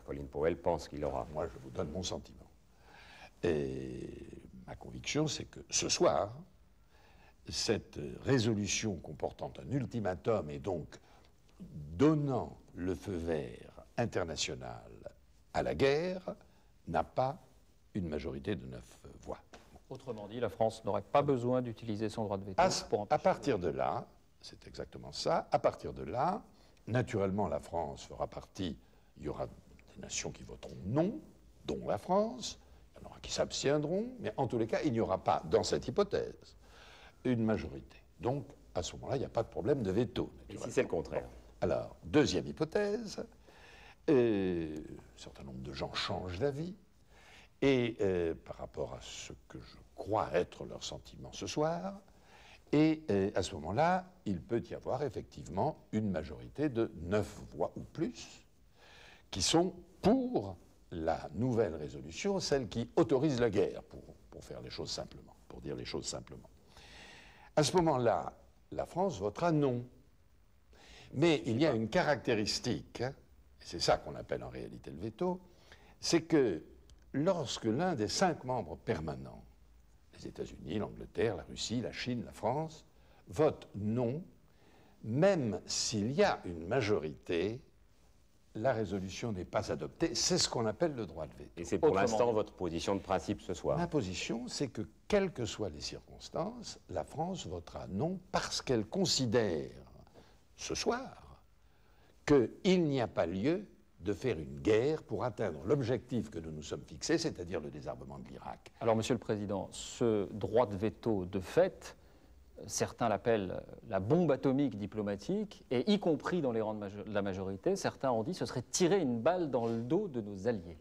Colin Powell pense qu'il aura. Moi, je vous donne mon sentiment. Et ma conviction, c'est que ce soir, cette résolution comportant un ultimatum et donc donnant le feu vert international à la guerre n'a pas une majorité de 9 voix. Autrement dit, la France n'aurait pas besoin d'utiliser son droit de veto pour À partir de là, c'est exactement ça, à partir de là, naturellement la France fera partie, il y aura des nations qui voteront non, dont la France, il y en aura qui s'abstiendront, mais en tous les cas, il n'y aura pas, dans cette hypothèse, une majorité. Donc, à ce moment-là, il n'y a pas de problème de veto. Et si c'est le contraire? Alors, deuxième hypothèse, un certain nombre de gens changent d'avis, et par rapport à ce que je crois être leur sentiment ce soir, et à ce moment-là, il peut y avoir effectivement une majorité de 9 voix ou plus qui sont pour la nouvelle résolution, celle qui autorise la guerre, pour faire les choses simplement, pour dire les choses simplement. À ce moment-là, la France votera non. Mais il y a une caractéristique, et c'est ça qu'on appelle en réalité le veto, c'est que lorsque l'un des 5 membres permanents, les États-Unis, l'Angleterre, la Russie, la Chine, la France, vote non, même s'il y a une majorité, la résolution n'est pas adoptée. C'est ce qu'on appelle le droit de veto. Et c'est pour l'instant votre position de principe ce soir? Ma position, c'est que, quelles que soient les circonstances, la France votera non parce qu'elle considère, ce soir, qu'il n'y a pas lieu de faire une guerre pour atteindre l'objectif que nous nous sommes fixés, c'est-à-dire le désarmement de l'Irak. Alors, Monsieur le Président, ce droit de veto de fait, certains l'appellent la bombe atomique diplomatique, et y compris dans les rangs de la majorité, certains ont dit que ce serait tirer une balle dans le dos de nos alliés.